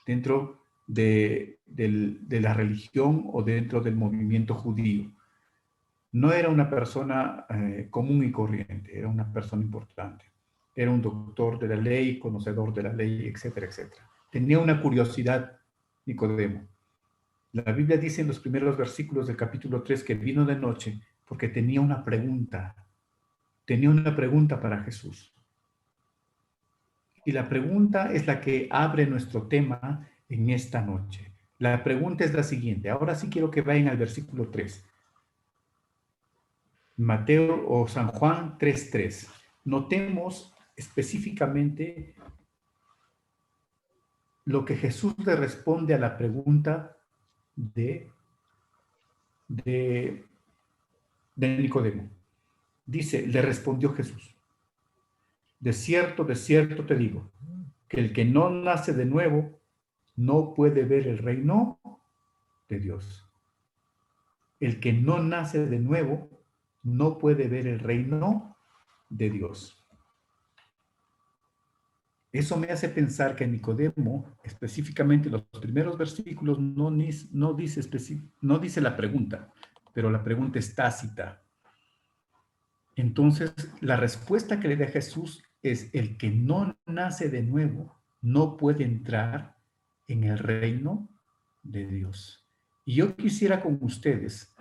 dentro de la religión o dentro del movimiento judío. No era una persona común y corriente, era una persona importante. Era un doctor de la ley, conocedor de la ley, etcétera, etcétera. Tenía una curiosidad, Nicodemo. La Biblia dice en los primeros versículos del capítulo 3 que vino de noche porque tenía una pregunta. Tenía una pregunta para Jesús. Y la pregunta es la que abre nuestro tema en esta noche. La pregunta es la siguiente. Ahora sí quiero que vayan al versículo 3. Mateo o San Juan 3:3. Notemos específicamente lo que Jesús le responde a la pregunta de, de Nicodemo. Dice, le respondió Jesús, de cierto te digo, que el que no nace de nuevo no puede ver el reino de Dios. El que no nace de nuevo no puede ver el reino de Dios. Eso me hace pensar que Nicodemo, específicamente los primeros versículos, no dice la pregunta, pero la pregunta es tácita. Entonces, la respuesta que le da Jesús es: el que no nace de nuevo no puede entrar en el reino de Dios. Y yo quisiera con ustedes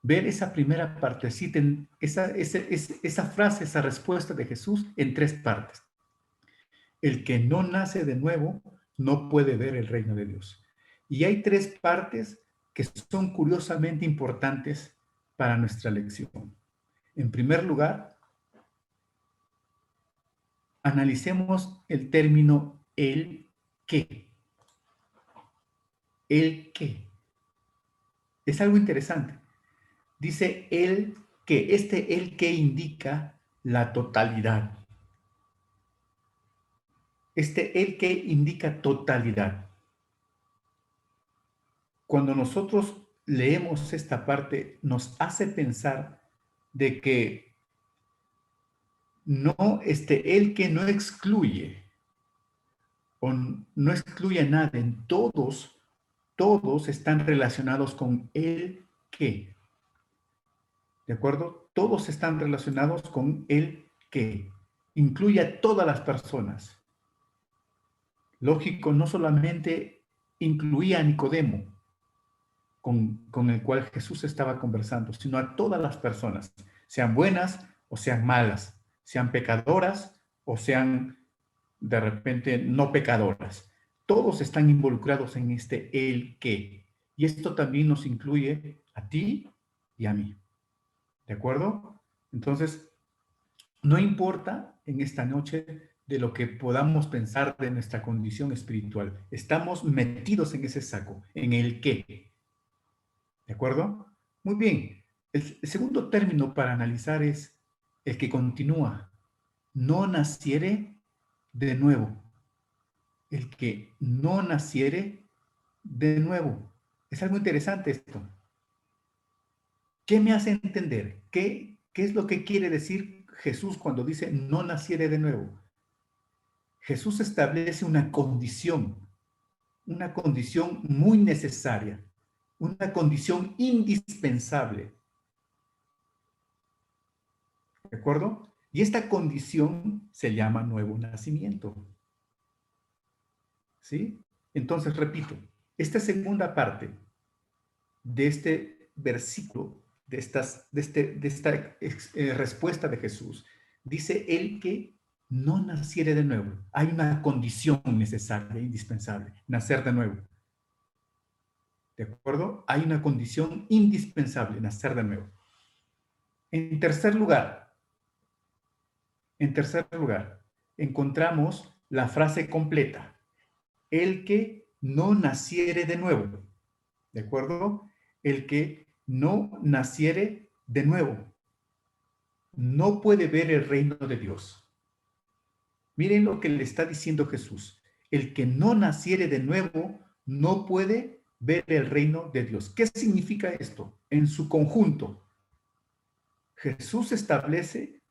ver esa primera partecita, esa frase, esa respuesta de Jesús en tres partes. El que no nace de nuevo no puede ver el reino de Dios. Y hay tres partes que son curiosamente importantes para nuestra lección. En primer lugar, analicemos el término el qué. El qué. Es algo interesante. Dice el que. El que indica la totalidad. El que indica totalidad. Cuando nosotros leemos esta parte, nos hace pensar de que no, el que no excluye o no excluye a nadie, todos están relacionados con el que. ¿De acuerdo? Todos están relacionados con el que. Incluye a todas las personas. Lógico, no solamente incluía a Nicodemo, con el cual Jesús estaba conversando, sino a todas las personas, sean buenas o sean malas, sean pecadoras o sean de repente no pecadoras. Todos están involucrados en el que. Y esto también nos incluye a ti y a mí. ¿De acuerdo? Entonces, no importa en esta noche de lo que podamos pensar de nuestra condición espiritual. Estamos metidos en ese saco, en el qué. ¿De acuerdo? Muy bien. El segundo término para analizar es el que continúa. No naciere de nuevo. El que no naciere de nuevo. Es algo interesante esto. ¿Qué me hace entender? ¿Qué es lo que quiere decir Jesús cuando dice no naciere de nuevo? Jesús establece una condición muy necesaria, una condición indispensable. ¿De acuerdo? Y esta condición se llama nuevo nacimiento. ¿Sí? Entonces, repito, esta segunda parte de este versículo, de esta respuesta de Jesús, dice el que no naciere de nuevo. Hay una condición necesaria, indispensable, nacer de nuevo. ¿De acuerdo? Hay una condición indispensable, nacer de nuevo. En tercer lugar, encontramos la frase completa. El que no naciere de nuevo. ¿De acuerdo? El que no naciere de nuevo no puede ver el reino de Dios. Miren lo que le está diciendo Jesús. El que no naciere de nuevo no puede ver el reino de Dios. ¿Qué significa esto? En su conjunto, Jesús establece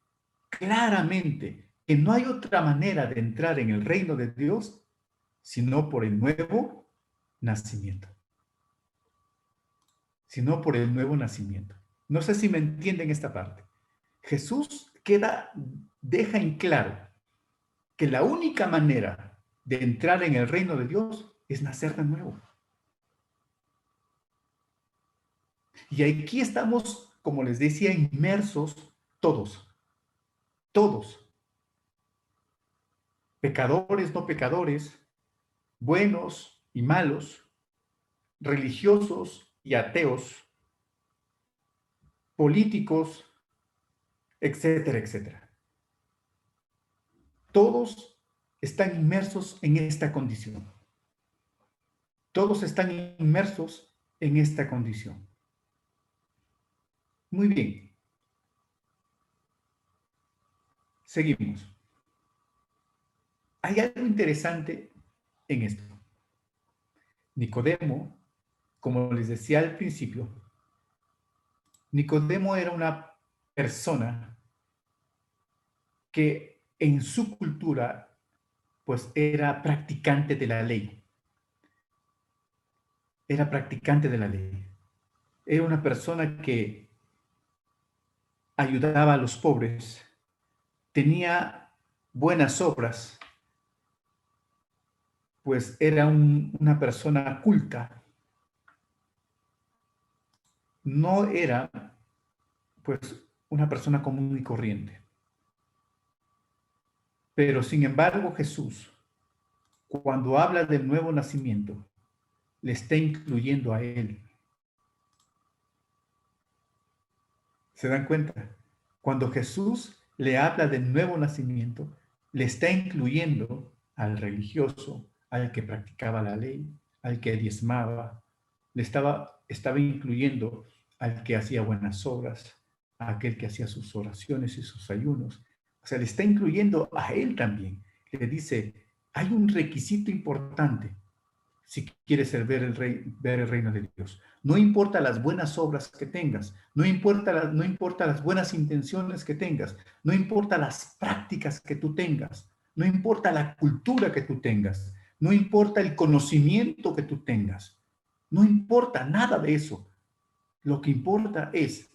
claramente que no hay otra manera de entrar en el reino de Dios sino por el nuevo nacimiento. Sino por el nuevo nacimiento. No sé si me entienden esta parte. Jesús deja en claro que la única manera de entrar en el reino de Dios es nacer de nuevo. Y aquí estamos, como les decía, inmersos todos. Todos. Pecadores, no pecadores, buenos y malos, religiosos y ateos, políticos, etcétera, etcétera. Todos están inmersos en esta condición. Todos están inmersos en esta condición. Muy bien. Seguimos. Hay algo interesante en esto. Nicodemo, como les decía al principio, Nicodemo era una persona que en su cultura pues era practicante de la ley. Era practicante de la ley. Era una persona que ayudaba a los pobres, tenía buenas obras, pues era una persona culta. No era pues una persona común y corriente. Pero sin embargo Jesús, cuando habla del nuevo nacimiento, le está incluyendo a él. ¿Se dan cuenta? Cuando Jesús le habla del nuevo nacimiento, le está incluyendo al religioso, al que practicaba la ley, al que diezmaba, le estaba incluyendo al que hacía buenas obras, a aquel que hacía sus oraciones y sus ayunos. O sea, le está incluyendo a él también. Le dice, hay un requisito importante si quieres ver el reino de Dios. No importa las buenas obras que tengas, no importa las buenas intenciones que tengas, no importa las prácticas que tú tengas, no importa la cultura que tú tengas, no importa el conocimiento que tú tengas, no importa nada de eso. Lo que importa es,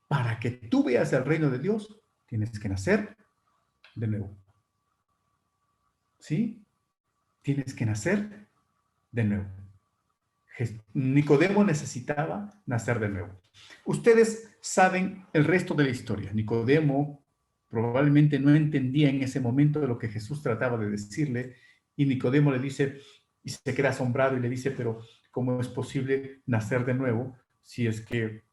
para que tú veas el reino de Dios, tienes que nacer de nuevo. ¿Sí? Tienes que nacer de nuevo. Nicodemo necesitaba nacer de nuevo. Ustedes saben el resto de la historia. Nicodemo probablemente no entendía en ese momento de lo que Jesús trataba de decirle, y Nicodemo le dice, y se queda asombrado y le dice, pero ¿cómo es posible nacer de nuevo si es que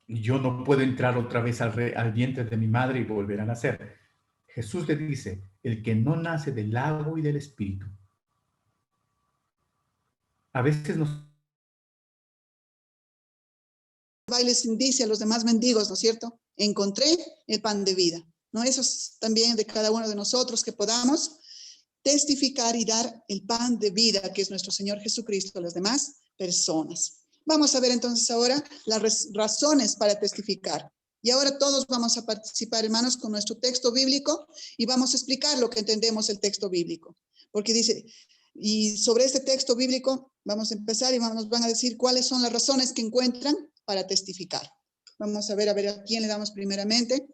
yo no puedo entrar otra vez al vientre de mi madre y volver a nacer? Jesús le dice, el que no nace del agua y del espíritu. A veces nos les dice a los demás mendigos, ¿no es cierto? Encontré el pan de vida, ¿no? Eso es también de cada uno de nosotros, que podamos testificar y dar el pan de vida, que es nuestro Señor Jesucristo, a las demás personas. Vamos a ver entonces ahora las razones para testificar. Y ahora todos vamos a participar, hermanos, con nuestro texto bíblico y vamos a explicar lo que entendemos el texto bíblico. Porque dice, y sobre este texto bíblico vamos a empezar y nos van a decir cuáles son las razones que encuentran para testificar. Vamos a ver a quién le damos primeramente.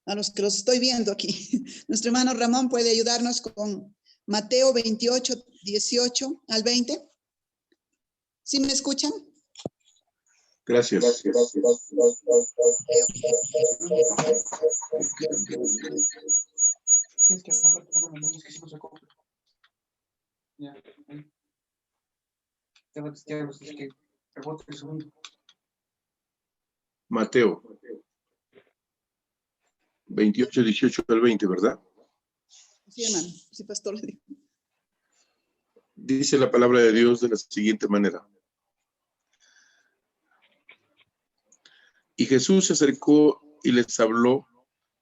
A los que los estoy viendo aquí. Nuestro hermano Ramón puede ayudarnos con Mateo 28, 18 al 20. ¿Sí me escuchan? Gracias. Mateo 28, 18 al 20, ¿verdad? Sí, hermano. Sí, pastor. Dice la palabra de Dios de la siguiente manera. Y Jesús se acercó y les habló,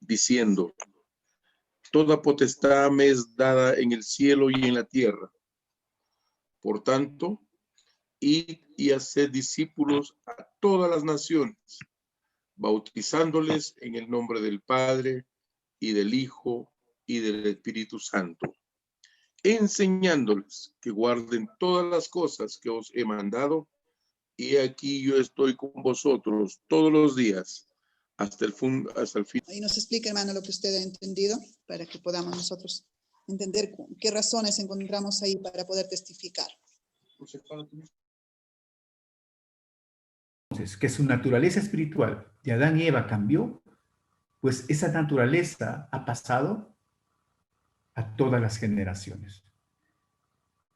diciendo, toda potestad me es dada en el cielo y en la tierra. Por tanto, id y haced discípulos a todas las naciones, bautizándoles en el nombre del Padre, y del Hijo, y del Espíritu Santo, enseñándoles que guarden todas las cosas que os he mandado. Y aquí yo estoy con vosotros todos los días hasta el fin. Ahí nos explica, hermano, lo que usted ha entendido, para que podamos nosotros entender qué razones encontramos ahí para poder testificar. Entonces, que su naturaleza espiritual de Adán y Eva cambió, pues esa naturaleza ha pasado a todas las generaciones.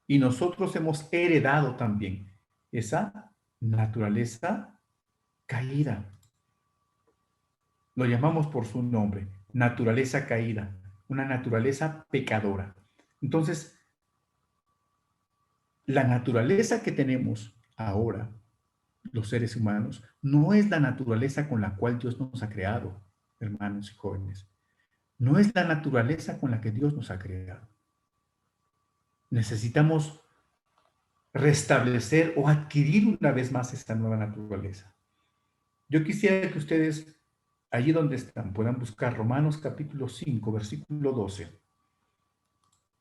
Y nosotros hemos heredado también esa naturaleza caída. Lo llamamos por su nombre, naturaleza caída, una naturaleza pecadora. Entonces, la naturaleza que tenemos ahora, los seres humanos, no es la naturaleza con la cual Dios nos ha creado, hermanos y jóvenes. No es la naturaleza con la que Dios nos ha creado. Necesitamos restablecer o adquirir una vez más esta nueva naturaleza. Yo quisiera que ustedes, allí donde están, puedan buscar Romanos capítulo 5, versículo 12.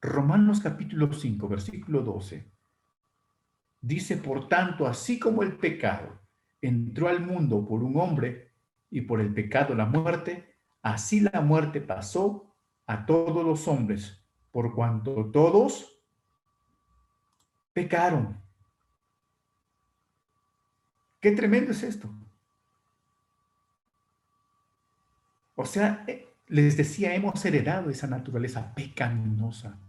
Romanos capítulo 5, versículo 12. Dice, por tanto, así como el pecado entró al mundo por un hombre y por el pecado la muerte, así la muerte pasó a todos los hombres, por cuanto todos pecaron. Qué tremendo es esto. O sea, les decía, hemos heredado esa naturaleza pecaminosa.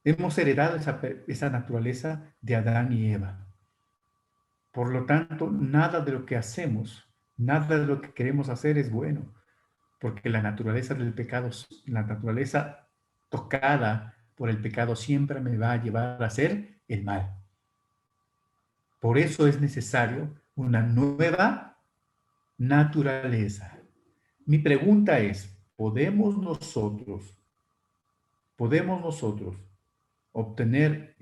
Hemos heredado esa naturaleza de Adán y Eva. Por lo tanto, nada de lo que hacemos, nada de lo que queremos hacer es bueno, porque la naturaleza del pecado, la naturaleza tocada por el pecado siempre me va a llevar a hacer el mal. Por eso es necesario una nueva naturaleza. Mi pregunta es, ¿podemos nosotros obtener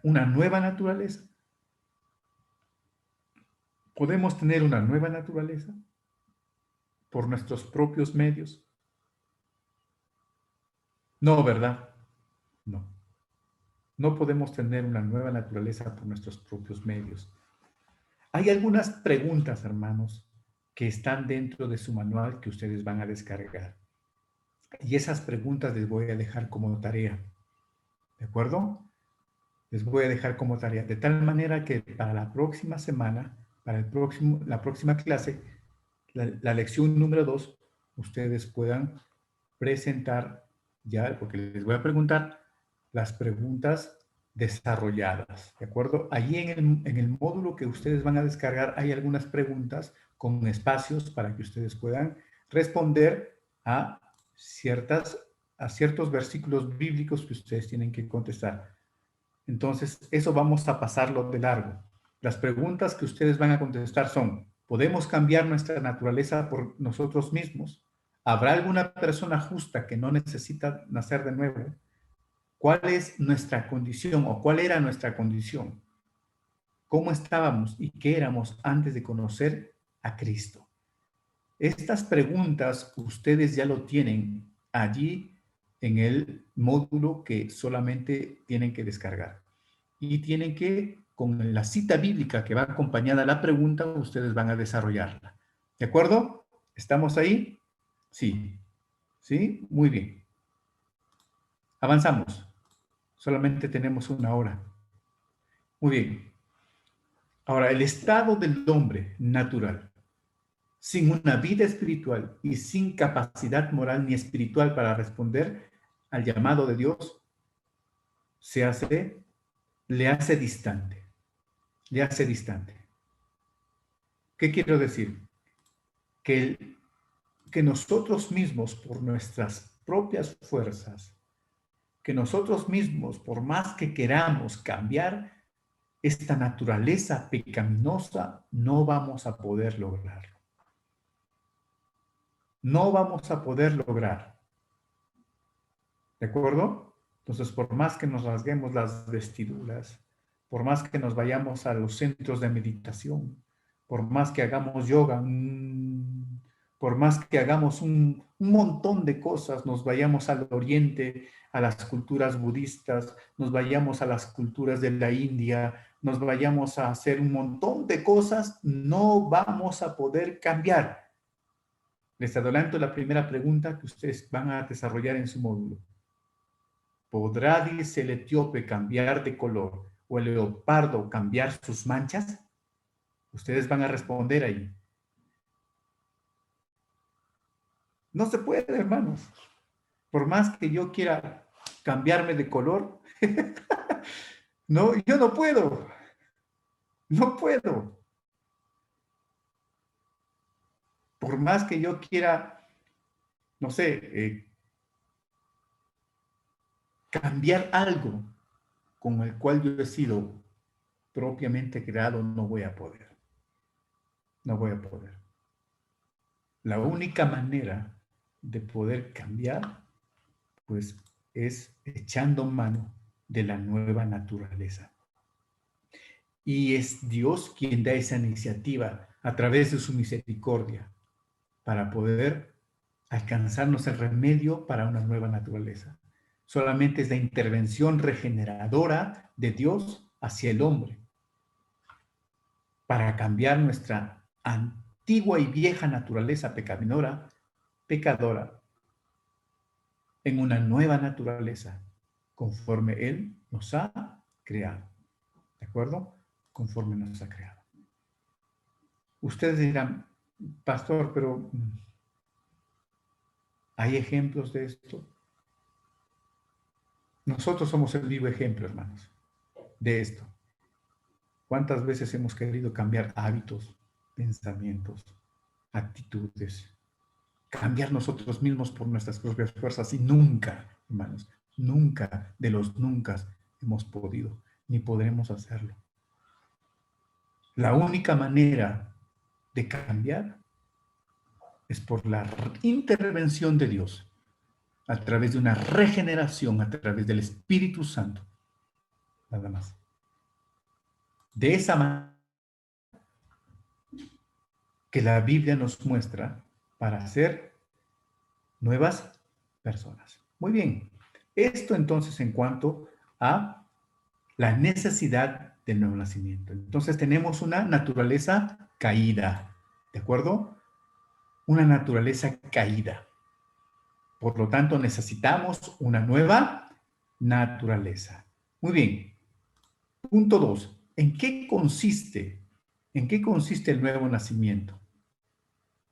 una nueva naturaleza? ¿Podemos tener una nueva naturaleza por nuestros propios medios? No, ¿verdad? No. No podemos tener una nueva naturaleza por nuestros propios medios. Hay algunas preguntas, hermanos, que están dentro de su manual que ustedes van a descargar. Y esas preguntas les voy a dejar como tarea. ¿De acuerdo? Les voy a dejar como tarea. De tal manera que para la próxima semana, para la próxima clase, la lección número 2, ustedes puedan presentar ya, porque les voy a preguntar las preguntas desarrolladas, ¿de acuerdo? Allí en el módulo que ustedes van a descargar hay algunas preguntas con espacios para que ustedes puedan responder a ciertos versículos bíblicos que ustedes tienen que contestar. Entonces, eso vamos a pasarlo de largo. Las preguntas que ustedes van a contestar son, ¿podemos cambiar nuestra naturaleza por nosotros mismos? ¿Habrá alguna persona justa que no necesita nacer de nuevo? ¿Cuál es nuestra condición o cuál era nuestra condición? ¿Cómo estábamos y qué éramos antes de conocer a Cristo? Estas preguntas ustedes ya lo tienen allí en el módulo que solamente tienen que descargar. Y tienen que, con la cita bíblica que va acompañada a la pregunta, ustedes van a desarrollarla. ¿De acuerdo? ¿Estamos ahí? Sí. ¿Sí? Muy bien. Avanzamos. Solamente tenemos 1 hora. Muy bien. Ahora, el estado del hombre natural, sin una vida espiritual y sin capacidad moral ni espiritual para responder al llamado de Dios, le hace distante. Le hace distante. ¿Qué quiero decir? Que nosotros mismos, por nuestras propias fuerzas, que nosotros mismos, por más que queramos cambiar esta naturaleza pecaminosa, no vamos a poder lograrlo. No vamos a poder lograr. ¿De acuerdo? Entonces, por más que nos rasguemos las vestiduras, por más que nos vayamos a los centros de meditación, por más que hagamos yoga, Por más que hagamos un montón de cosas, nos vayamos al oriente, a las culturas budistas, nos vayamos a las culturas de la India, nos vayamos a hacer un montón de cosas, no vamos a poder cambiar. Les adelanto la primera pregunta que ustedes van a desarrollar en su módulo. ¿Podrá, dice el etíope, cambiar de color o el leopardo cambiar sus manchas? Ustedes van a responder ahí. No se puede, hermanos. Por más que yo quiera cambiarme de color, no, yo no puedo. No puedo. Por más que yo quiera, no sé, cambiar algo con el cual yo he sido propiamente creado, no voy a poder. No voy a poder. La única manera de poder cambiar, pues, es echando mano de la nueva naturaleza. Y es Dios quien da esa iniciativa a través de su misericordia para poder alcanzarnos el remedio para una nueva naturaleza. Solamente es la intervención regeneradora de Dios hacia el hombre para cambiar nuestra antigua y vieja naturaleza pecadora, en una nueva naturaleza, conforme Él nos ha creado. ¿De acuerdo? Conforme nos ha creado. Ustedes dirán, pastor, pero ¿hay ejemplos de esto? Nosotros somos el vivo ejemplo, hermanos, de esto. ¿Cuántas veces hemos querido cambiar hábitos, pensamientos, actitudes, cambiar nosotros mismos por nuestras propias fuerzas? Y nunca, hermanos, nunca de los nunca hemos podido, ni podremos hacerlo. La única manera de cambiar es por la intervención de Dios, a través de una regeneración, a través del Espíritu Santo. Nada más. De esa manera que la Biblia nos muestra para ser nuevas personas. Muy bien. Esto entonces en cuanto a la necesidad del nuevo nacimiento. Entonces tenemos una naturaleza caída, ¿de acuerdo? Una naturaleza caída. Por lo tanto, necesitamos una nueva naturaleza. Muy bien. Punto 2. ¿En qué consiste? ¿En qué consiste el nuevo nacimiento?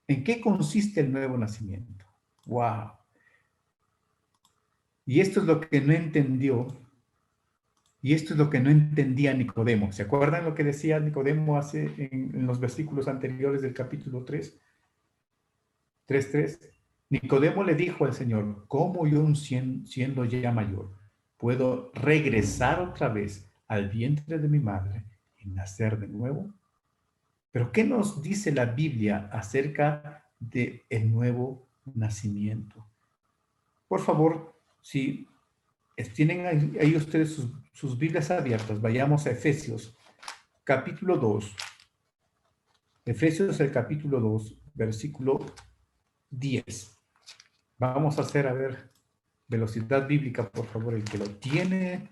¿En qué consiste el nuevo nacimiento? ¡Wow! Y esto es lo que no entendió, y esto es lo que no entendía Nicodemo. ¿Se acuerdan lo que decía Nicodemo en los versículos anteriores del capítulo 3? 3:3. Nicodemo le dijo al Señor, ¿cómo yo siendo ya mayor puedo regresar otra vez al vientre de mi madre y nacer de nuevo? Pero ¿qué nos dice la Biblia acerca del nuevo nacimiento? Por favor, si tienen ahí ustedes sus Biblias abiertas, vayamos a Efesios, capítulo 2. Efesios, el capítulo 2, versículo 10. Vamos a hacer, a ver, velocidad bíblica, por favor, el que lo tiene.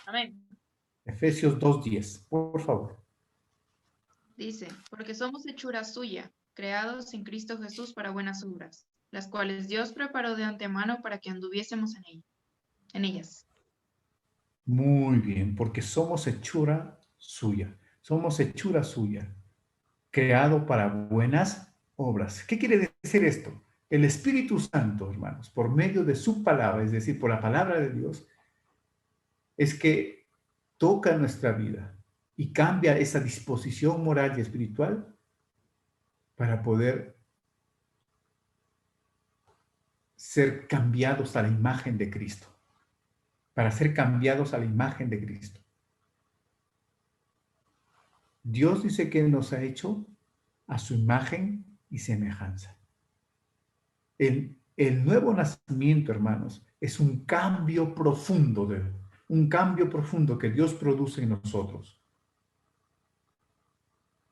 Amén. Efesios 2:10, por favor. Dice, porque somos hechura suya, creados en Cristo Jesús para buenas obras, las cuales Dios preparó de antemano para que anduviésemos en ellas. Muy bien, porque somos hechura suya. Somos hechura suya, creado para buenas obras. ¿Qué quiere decir esto? El Espíritu Santo, hermanos, por medio de su palabra, es decir, por la palabra de Dios, es que toca nuestra vida y cambia esa disposición moral y espiritual para poder ser cambiados a la imagen de Cristo. Para ser cambiados a la imagen de Cristo. Dios dice que nos ha hecho a su imagen y semejanza. El nuevo nacimiento, hermanos, es un cambio profundo, un cambio profundo que Dios produce en nosotros.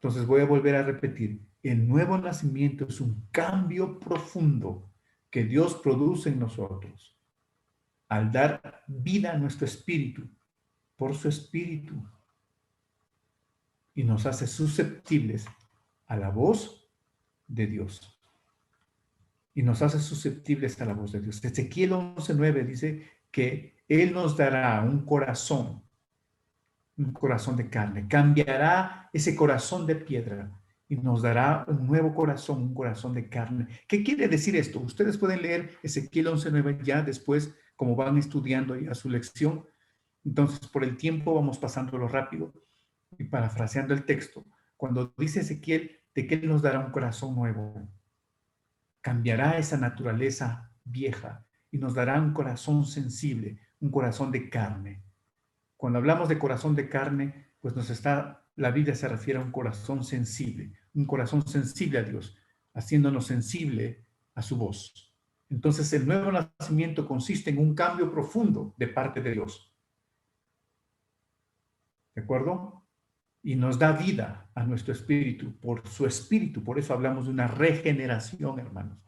Entonces voy a volver a repetir. El nuevo nacimiento es un cambio profundo que Dios produce en nosotros al dar vida a nuestro espíritu por su espíritu y nos hace susceptibles a la voz de Dios. Y nos hace susceptibles a la voz de Dios. Ezequiel 11:9 dice que Él nos dará un corazón de carne, cambiará ese corazón de piedra y nos dará un nuevo corazón, un corazón de carne. ¿Qué quiere decir esto? Ustedes pueden leer Ezequiel 11:9 ya después, como van estudiando ya su lección. Entonces, por el tiempo vamos pasándolo rápido y parafraseando el texto. Cuando dice Ezequiel de que Él nos dará un corazón nuevo, cambiará esa naturaleza vieja y nos dará un corazón sensible, un corazón de carne. Cuando hablamos de corazón de carne, pues la Biblia se refiere a un corazón sensible a Dios, haciéndonos sensible a su voz. Entonces, el nuevo nacimiento consiste en un cambio profundo de parte de Dios. ¿De acuerdo? Y nos da vida a nuestro espíritu, por su espíritu. Por eso hablamos de una regeneración, hermanos.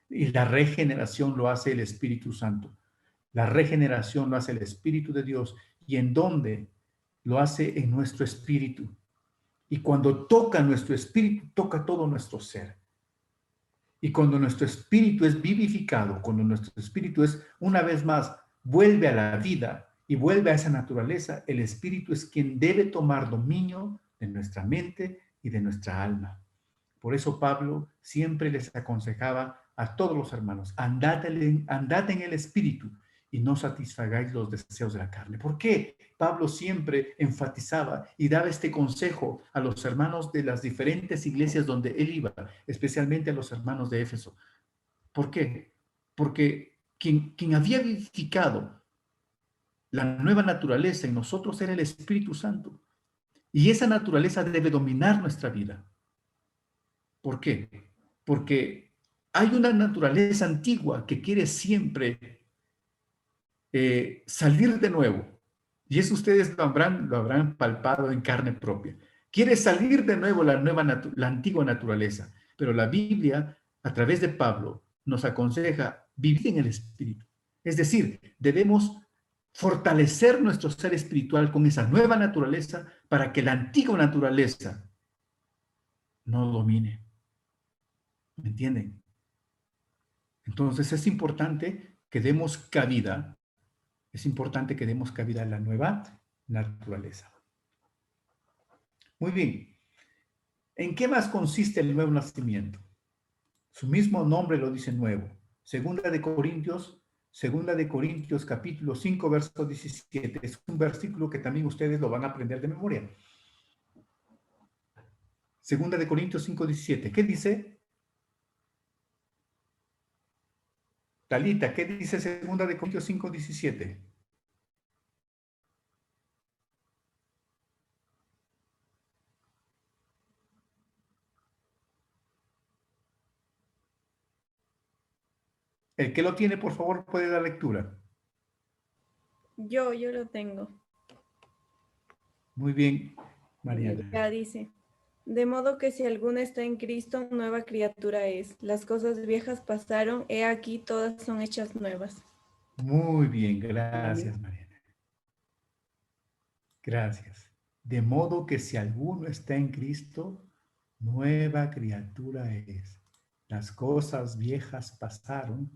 Y la regeneración lo hace el Espíritu Santo. La regeneración lo hace el Espíritu de Dios. ¿Y en dónde? Lo hace en nuestro espíritu. Y cuando toca nuestro espíritu, toca todo nuestro ser. Y cuando nuestro espíritu es vivificado, cuando nuestro espíritu es, una vez más, vuelve a la vida y vuelve a esa naturaleza, el espíritu es quien debe tomar dominio de nuestra mente y de nuestra alma. Por eso Pablo siempre les aconsejaba a todos los hermanos, andad en el espíritu y no satisfagáis los deseos de la carne. ¿Por qué? Pablo siempre enfatizaba y daba este consejo a los hermanos de las diferentes iglesias donde él iba, especialmente a los hermanos de Éfeso. ¿Por qué? Porque quien había vivificado la nueva naturaleza en nosotros era el Espíritu Santo. Y esa naturaleza debe dominar nuestra vida. ¿Por qué? Porque hay una naturaleza antigua que quiere siempre salir de nuevo. Y eso ustedes lo habrán palpado en carne propia. Quiere salir de nuevo la antigua naturaleza. Pero la Biblia, a través de Pablo, nos aconseja vivir en el Espíritu. Es decir, debemos fortalecer nuestro ser espiritual con esa nueva naturaleza para que la antigua naturaleza no domine. ¿Me entienden? Entonces es importante que demos cabida a la nueva naturaleza. Muy bien. ¿En qué más consiste el nuevo nacimiento? Su mismo nombre lo dice nuevo. Segunda de Corintios capítulo 5, verso 17. Es un versículo que también ustedes lo van a aprender de memoria. Segunda de Corintios 5, 17. ¿Qué dice? Talita, ¿qué dice segunda de Corintios 5, 17? El que lo tiene, por favor, puede dar lectura. Yo lo tengo. Muy bien, Mariana. Ya dice, de modo que si alguno está en Cristo, nueva criatura es. Las cosas viejas pasaron, he aquí todas son hechas nuevas. Muy bien, gracias, Mariana. Gracias. De modo que si alguno está en Cristo, nueva criatura es. Las cosas viejas pasaron,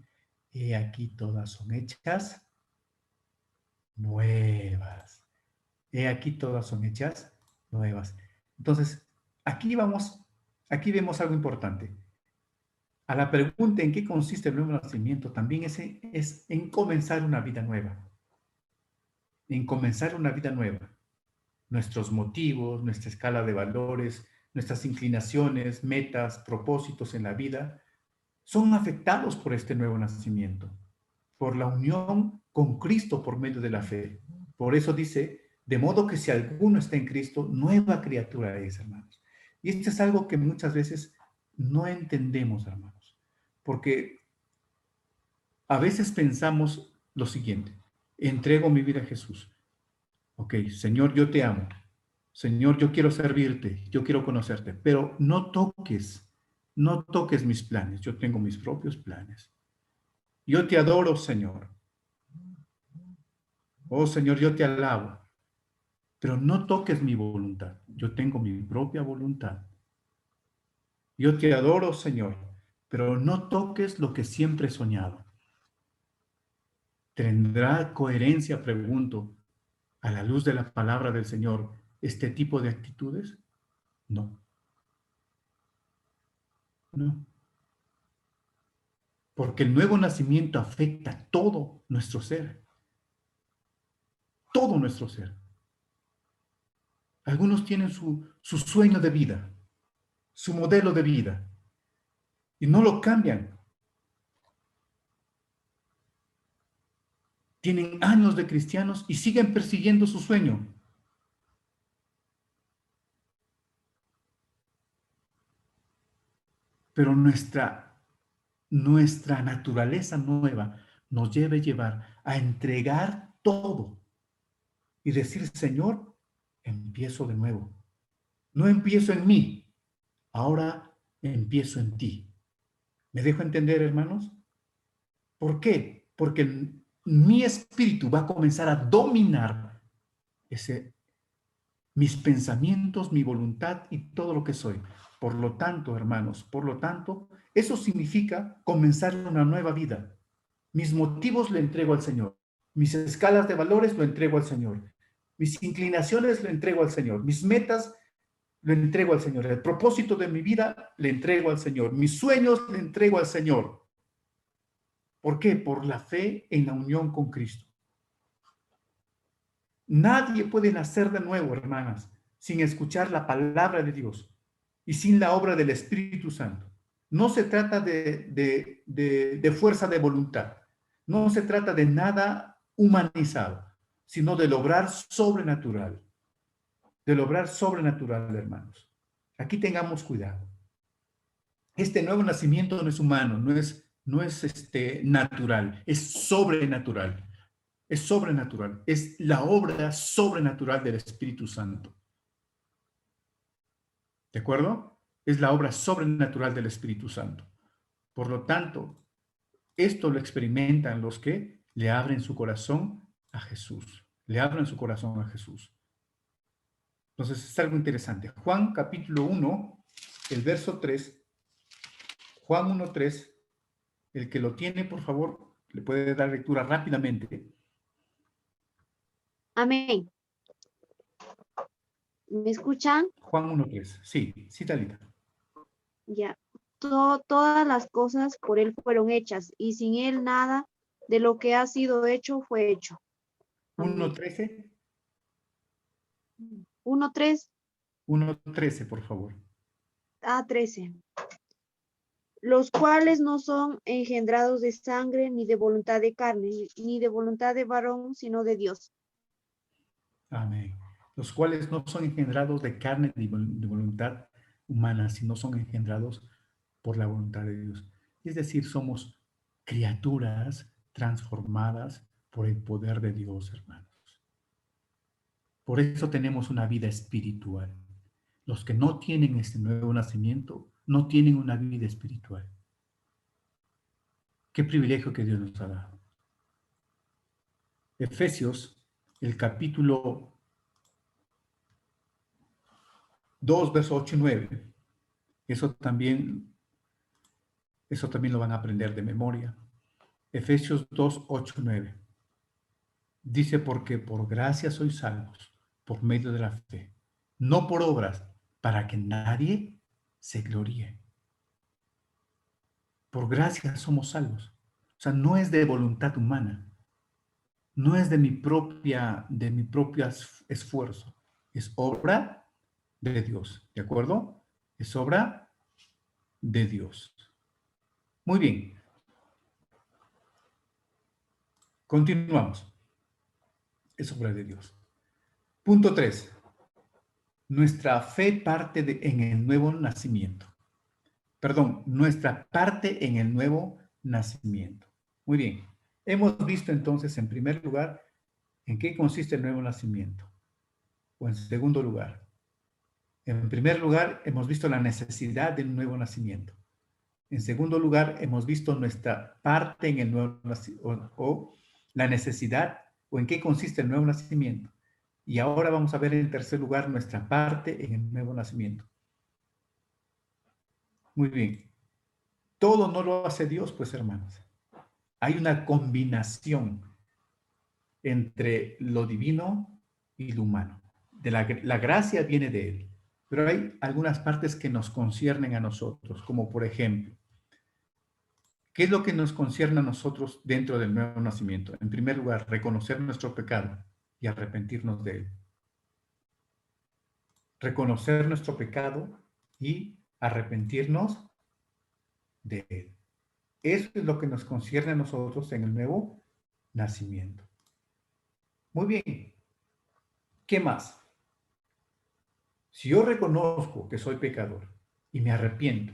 he aquí todas son hechas nuevas. He aquí todas son hechas nuevas. Entonces, aquí vemos algo importante. A la pregunta en qué consiste el nuevo nacimiento, también es en comenzar una vida nueva. En comenzar una vida nueva. Nuestros motivos, nuestra escala de valores, nuestras inclinaciones, metas, propósitos en la vida, son afectados por este nuevo nacimiento, por la unión con Cristo por medio de la fe. Por eso dice, de modo que si alguno está en Cristo, nueva criatura es, hermanos. Y esto es algo que muchas veces no entendemos, hermanos, porque a veces pensamos lo siguiente: entrego mi vida a Jesús. Ok, Señor, yo te amo. Señor, yo quiero servirte, yo quiero conocerte, pero no toques mis planes. Yo tengo mis propios planes. Yo te adoro, Señor. Oh, Señor, yo te alabo, pero no toques mi voluntad. Yo tengo mi propia voluntad. Yo te adoro, Señor, pero no toques lo que siempre he soñado. ¿Tendrá coherencia, pregunto, a la luz de la palabra del Señor, este tipo de actitudes? No. No. Porque el nuevo nacimiento afecta todo nuestro ser. Todo nuestro ser. Algunos tienen su sueño de vida, su modelo de vida, y no lo cambian. Tienen años de cristianos y siguen persiguiendo su sueño. Pero nuestra naturaleza nueva nos debe llevar a entregar todo y decir, Señor, empiezo de nuevo. No empiezo en mí, ahora empiezo en ti. ¿Me dejo entender, hermanos? ¿Por qué? Porque mi espíritu va a comenzar a dominar mis pensamientos, mi voluntad y todo lo que soy. Por lo tanto, hermanos, eso significa comenzar una nueva vida. Mis motivos le entrego al Señor. Mis escalas de valores lo entrego al Señor. Mis inclinaciones lo entrego al Señor. Mis metas lo entrego al Señor. El propósito de mi vida le entrego al Señor. Mis sueños le entrego al Señor. ¿Por qué? Por la fe en la unión con Cristo. Nadie puede nacer de nuevo, hermanas, sin escuchar la palabra de Dios y sin la obra del Espíritu Santo. No se trata de fuerza de voluntad. No se trata de nada humanizado, sino del obrar sobrenatural. Del obrar sobrenatural, hermanos. Aquí tengamos cuidado. Este nuevo nacimiento no es humano, no es natural, es sobrenatural. Es sobrenatural, es la obra sobrenatural del Espíritu Santo. ¿De acuerdo? Es la obra sobrenatural del Espíritu Santo. Por lo tanto, esto lo experimentan los que le abren su corazón a Jesús. Le abren su corazón a Jesús. Entonces, es algo interesante. Juan capítulo 1, el verso 3. Juan 1:3. El que lo tiene, por favor, le puede dar lectura rápidamente. Amén. ¿Me escuchan? Juan 1:3. Sí, Talita. Ya. Todas las cosas por él fueron hechas, y sin él nada de lo que ha sido hecho fue hecho. 1:13. 1:3. 1:13, por favor. 13. Los cuales no son engendrados de sangre, ni de voluntad de carne, ni de voluntad de varón, sino de Dios. Amén. Los cuales no son engendrados de carne ni de voluntad humana, sino son engendrados por la voluntad de Dios. Es decir, somos criaturas transformadas por el poder de Dios, hermanos. Por eso tenemos una vida espiritual. Los que no tienen este nuevo nacimiento no tienen una vida espiritual. Qué privilegio que Dios nos ha dado. Efesios, el capítulo 2, versos 8 y 9. Eso también lo van a aprender de memoria. Efesios 2, 8 y 9. Dice, porque por gracia sois salvos, por medio de la fe, no por obras, para que nadie se gloríe. Por gracia somos salvos. O sea, no es de voluntad humana. No es de mi propio esfuerzo. Es obra de Dios. ¿De acuerdo? Es obra de Dios. Muy bien. Continuamos. Es obra de Dios. Punto 3. Nuestra fe parte en el nuevo nacimiento. Perdón, nuestra parte en el nuevo nacimiento. Muy bien. Hemos visto entonces, en primer lugar, en qué consiste el nuevo nacimiento. o en segundo lugar? En primer lugar, hemos visto la necesidad de un nuevo nacimiento. En segundo lugar, hemos visto nuestra parte en el nuevo nacimiento, o la necesidad, o en qué consiste el nuevo nacimiento. Y ahora vamos a ver en tercer lugar nuestra parte en el nuevo nacimiento. Muy bien. Todo no lo hace Dios, pues, hermanos. Hay una combinación entre lo divino y lo humano. La gracia viene de Él, pero hay algunas partes que nos conciernen a nosotros, como por ejemplo, ¿qué es lo que nos concierne a nosotros dentro del nuevo nacimiento? En primer lugar, reconocer nuestro pecado y arrepentirnos de él. Reconocer nuestro pecado y arrepentirnos de él. Eso es lo que nos concierne a nosotros en el nuevo nacimiento. Muy bien. ¿Qué más? Si yo reconozco que soy pecador y me arrepiento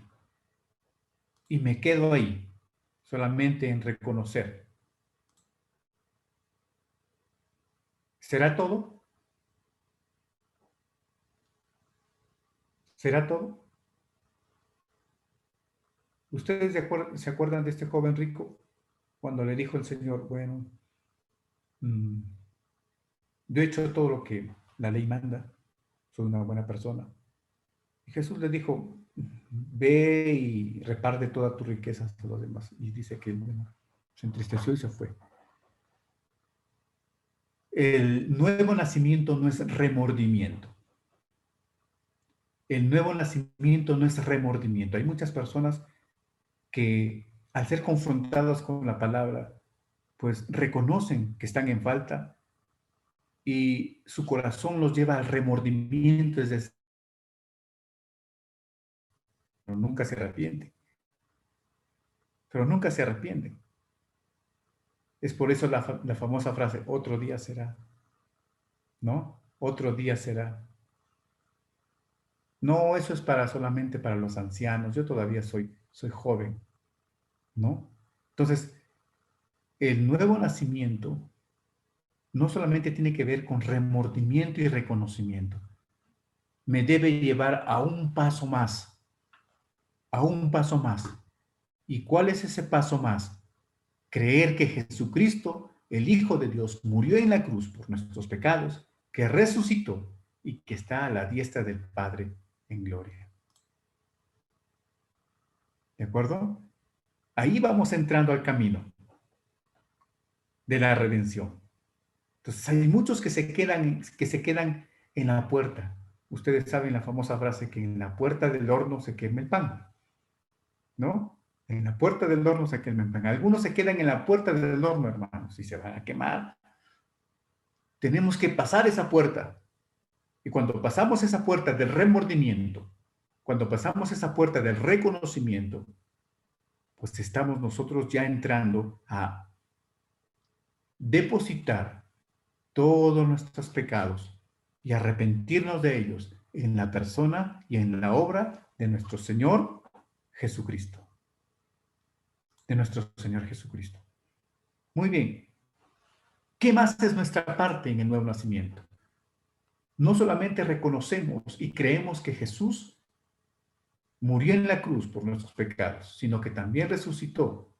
y me quedo ahí, solamente en reconocer, ¿será todo? ¿Será todo? ¿Ustedes se acuerdan de este joven rico cuando le dijo el Señor, bueno, yo he hecho todo lo que la ley manda, soy una buena persona? Y Jesús le dijo, ve y reparte toda tu riqueza a los demás. Y dice que bueno, se entristeció y se fue. El nuevo nacimiento no es remordimiento. El nuevo nacimiento no es remordimiento. Hay muchas personas que al ser confrontadas con la palabra, pues reconocen que están en falta y su corazón los lleva al remordimiento, es decir, nunca se arrepienten. Pero nunca se arrepienten. Es por eso la famosa frase, otro día será, ¿no? Otro día será. No, eso es solamente para los ancianos. Yo todavía soy joven, ¿no? Entonces, el nuevo nacimiento no solamente tiene que ver con remordimiento y reconocimiento. Me debe llevar a un paso más. A un paso más. ¿Y cuál es ese paso más? Creer que Jesucristo, el Hijo de Dios, murió en la cruz por nuestros pecados, que resucitó y que está a la diestra del Padre en gloria. ¿De acuerdo? Ahí vamos entrando al camino de la redención. Entonces hay muchos que se quedan en la puerta. Ustedes saben la famosa frase que en la puerta del horno se quema el pan, ¿no? En la puerta del horno se quema el pan. Algunos se quedan en la puerta del horno, hermanos, y se van a quemar. Tenemos que pasar esa puerta. Y cuando pasamos esa puerta del remordimiento, cuando pasamos esa puerta del reconocimiento, pues estamos nosotros ya entrando a depositar todos nuestros pecados y arrepentirnos de ellos en la persona y en la obra de nuestro Señor Jesucristo. De nuestro Señor Jesucristo. Muy bien. ¿Qué más es nuestra parte en el nuevo nacimiento? No solamente reconocemos y creemos que Jesús murió en la cruz por nuestros pecados, sino que también resucitó,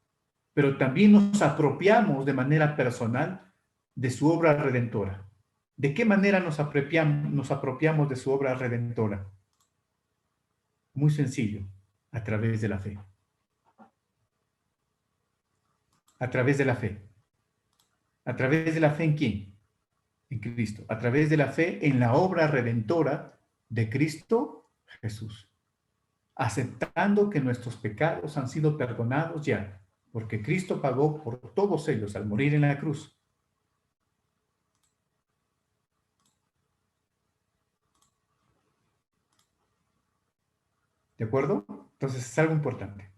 pero también nos apropiamos de manera personal de su obra redentora. ¿De qué manera nos apropiamos de su obra redentora? Muy sencillo, a través de la fe. A través de la fe. ¿A través de la fe en quién? En Cristo. A través de la fe en la obra redentora de Cristo Jesús. Aceptando que nuestros pecados han sido perdonados ya, porque Cristo pagó por todos ellos al morir en la cruz. ¿De acuerdo? Entonces es algo importante.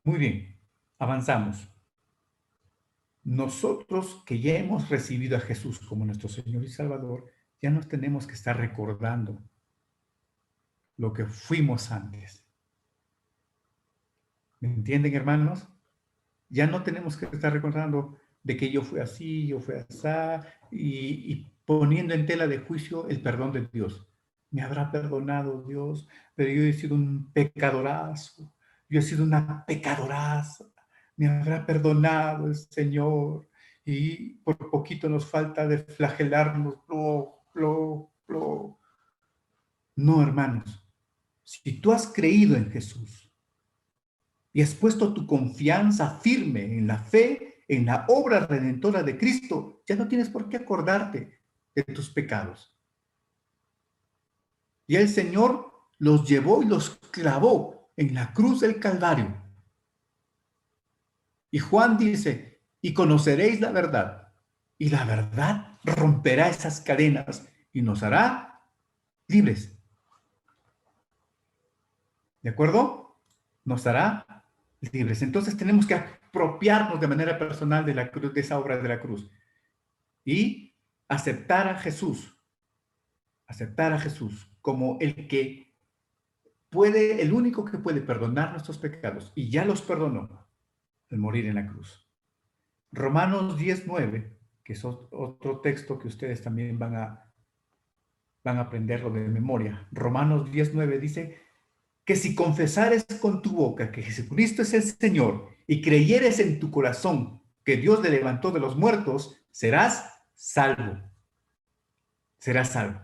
Muy bien, avanzamos. Nosotros que ya hemos recibido a Jesús como nuestro Señor y Salvador, ya nos tenemos que estar recordando lo que fuimos antes. ¿Me entienden, hermanos? Ya no tenemos que estar recordando de que yo fui así, yo fui así, y poniendo en tela de juicio el perdón de Dios. Me habrá perdonado Dios, pero yo he sido un pecadorazo. Yo he sido una pecadoraza. Me habrá perdonado el Señor. Y por poquito nos falta de flagelarnos. No, hermanos. Si tú has creído en Jesús y has puesto tu confianza firme en la fe, en la obra redentora de Cristo, ya no tienes por qué acordarte de tus pecados. Y el Señor los llevó y los clavó en la cruz del Calvario. Y Juan dice, y conoceréis la verdad, y la verdad romperá esas cadenas y nos hará libres. ¿De acuerdo? Nos hará libres. Entonces tenemos que apropiarnos de manera personal de la cruz, de esa obra de la cruz. Y aceptar a Jesús como el que puede, el único que puede perdonar nuestros pecados, y ya los perdonó al morir en la cruz. Romanos 10:9, que es otro texto que ustedes también van a aprenderlo de memoria. Romanos 10:9 dice que si confesares con tu boca que Jesucristo es el Señor y creyeres en tu corazón que Dios le levantó de los muertos, serás salvo. Serás salvo.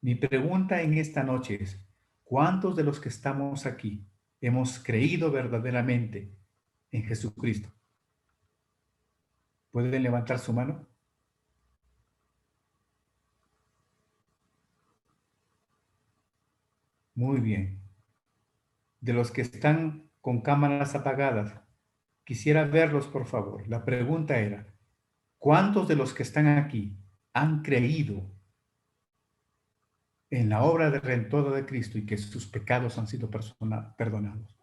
Mi pregunta en esta noche es, ¿cuántos de los que estamos aquí hemos creído verdaderamente en Jesucristo? ¿Pueden levantar su mano? Muy bien. De los que están con cámaras apagadas, quisiera verlos, por favor. La pregunta era, ¿cuántos de los que están aquí han creído en la obra de redentora de Cristo y que sus pecados han sido perdonados?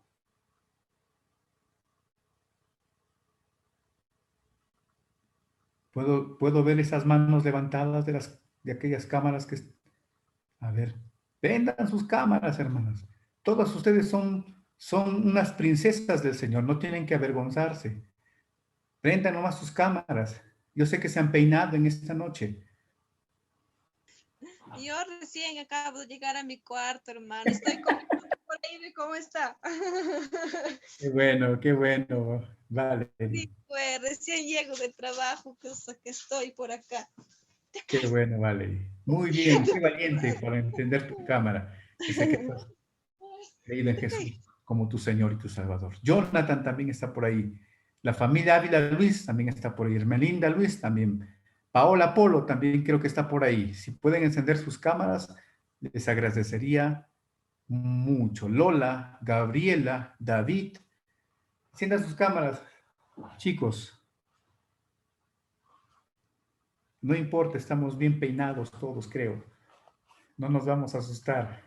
¿Puedo ver esas manos levantadas de aquellas cámaras que... A ver, prendan sus cámaras, hermanas. Todas ustedes son unas princesas del Señor, no tienen que avergonzarse. Prendan nomás sus cámaras. Yo sé que se han peinado en esta noche. Yo recién acabo de llegar a mi cuarto, hermano. Estoy por ahí, ¿cómo está? Qué bueno, qué bueno. Vale. Sí, pues recién llego del trabajo, que estoy por acá. Qué bueno, vale. Muy bien, qué valiente por entender tu cámara. Que sé que estás creído en Jesús como tu Señor y tu Salvador. Jonathan también está por ahí. La familia Ávila Luis también está por ahí. Hermelinda Luis también. Paola Polo también creo que está por ahí. Si pueden encender sus cámaras, les agradecería mucho. Lola, Gabriela, David. Enciendan sus cámaras, chicos. No importa, estamos bien peinados todos, creo. No nos vamos a asustar.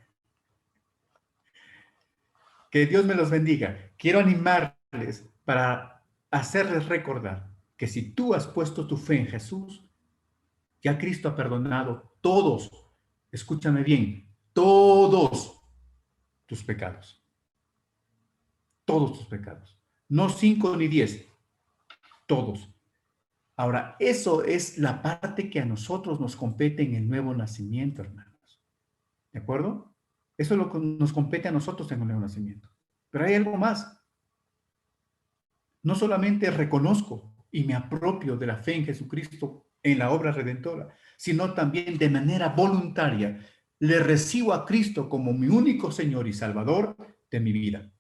Que Dios me los bendiga. Quiero animarles para hacerles recordar que si tú has puesto tu fe en Jesús, ya Cristo ha perdonado todos, escúchame bien, todos tus pecados. Todos tus pecados. No 5 ni 10, todos. Ahora, eso es la parte que a nosotros nos compete en el nuevo nacimiento, hermanos. ¿De acuerdo? Eso es lo que nos compete a nosotros en el nuevo nacimiento. Pero hay algo más. No solamente reconozco y me apropio de la fe en Jesucristo en la obra redentora, sino también de manera voluntaria le recibo a Cristo como mi único Señor y Salvador de mi vida.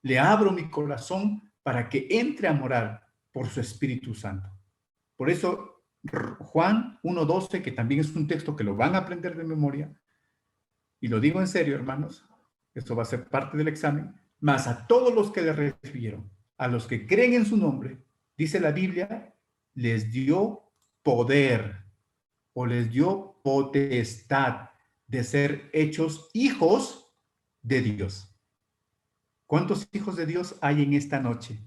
Le abro mi corazón para que entre a morar por su Espíritu Santo. Por eso Juan 1:12, que también es un texto que lo van a aprender de memoria, y lo digo en serio, hermanos, esto va a ser parte del examen, mas a todos los que le recibieron, a los que creen en su nombre, dice la Biblia, les dio poder o les dio potestad de ser hechos hijos de Dios. ¿Cuántos hijos de Dios hay en esta noche?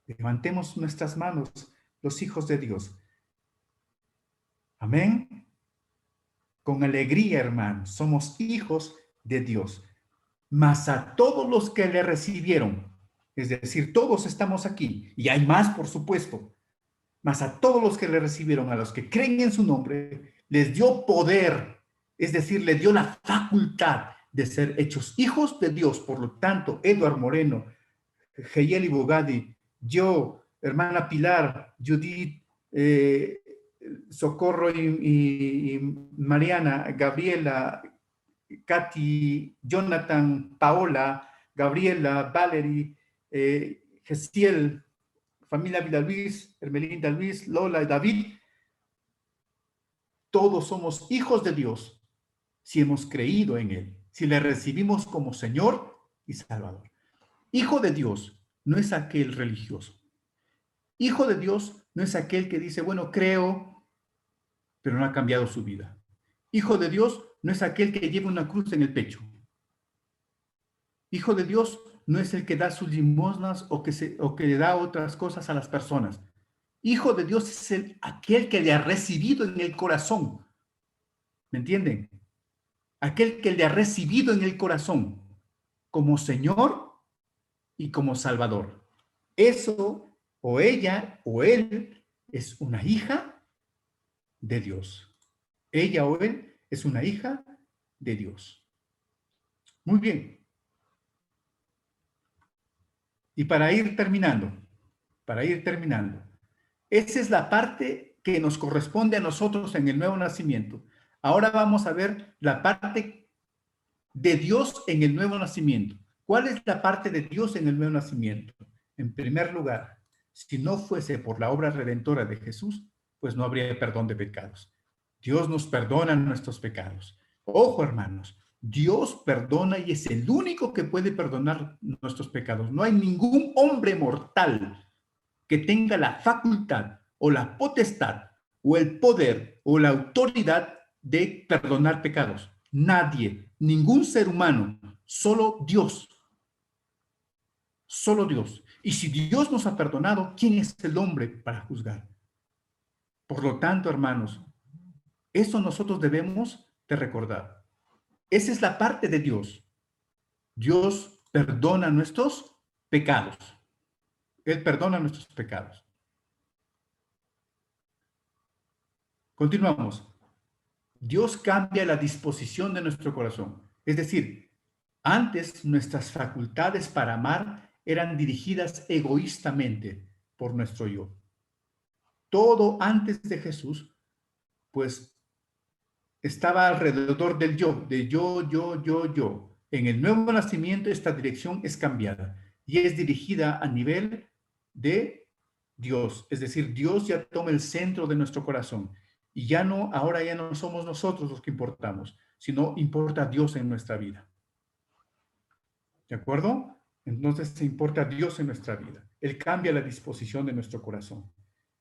Levantemos nuestras manos, los hijos de Dios. Amén. Con alegría, hermanos, somos hijos de Dios. Mas a todos los que le recibieron, es decir, todos estamos aquí, y hay más, por supuesto, mas a todos los que le recibieron, a los que creen en su nombre, les dio poder, es decir, les dio la facultad de ser hechos hijos de Dios. Por lo tanto, Eduard Moreno, Geyeli Bogadi, yo, hermana Pilar, Judith, Socorro y Mariana, Gabriela, Katy, Jonathan, Paola, Gabriela, Valerie, Gestiel, familia Vilaluis, Hermelinda Luis, Lola y David, todos somos hijos de Dios si hemos creído en Él, si le recibimos como Señor y Salvador. Hijo de Dios no es aquel religioso. Hijo de Dios no es aquel que dice, bueno, creo, pero no ha cambiado su vida. Hijo de Dios no es aquel que lleva una cruz en el pecho. Hijo de Dios no es el que da sus limosnas o que le da otras cosas a las personas. Hijo de Dios es aquel que le ha recibido en el corazón. ¿Me entienden? Aquel que le ha recibido en el corazón como Señor y como Salvador. Eso, o ella, o él, es una hija de Dios. Ella o él es una hija de Dios. Muy bien. Y para ir terminando, esa es la parte que nos corresponde a nosotros en el nuevo nacimiento. Ahora vamos a ver la parte de Dios en el nuevo nacimiento. ¿Cuál es la parte de Dios en el nuevo nacimiento? En primer lugar, si no fuese por la obra redentora de Jesús, pues no habría perdón de pecados. Dios nos perdona nuestros pecados. Ojo, hermanos, Dios perdona y es el único que puede perdonar nuestros pecados. No hay ningún hombre mortal que tenga la facultad o la potestad o el poder o la autoridad de perdonar pecados. Nadie, ningún ser humano, solo Dios. Solo Dios. Y si Dios nos ha perdonado, ¿quién es el hombre para juzgar? Por lo tanto, hermanos, eso nosotros debemos de recordar. Esa es la parte de Dios. Dios perdona nuestros pecados. Él perdona nuestros pecados. Continuamos. Dios cambia la disposición de nuestro corazón. Es decir, antes nuestras facultades para amar eran dirigidas egoístamente por nuestro yo. Todo antes de Jesús, pues, estaba alrededor del yo, de yo. En el nuevo nacimiento esta dirección es cambiada y es dirigida a nivel de Dios. Es decir, Dios ya toma el centro de nuestro corazón y ahora ya no somos nosotros los que importamos, sino importa Dios en nuestra vida. ¿De acuerdo? Entonces se importa Dios en nuestra vida. Él cambia la disposición de nuestro corazón.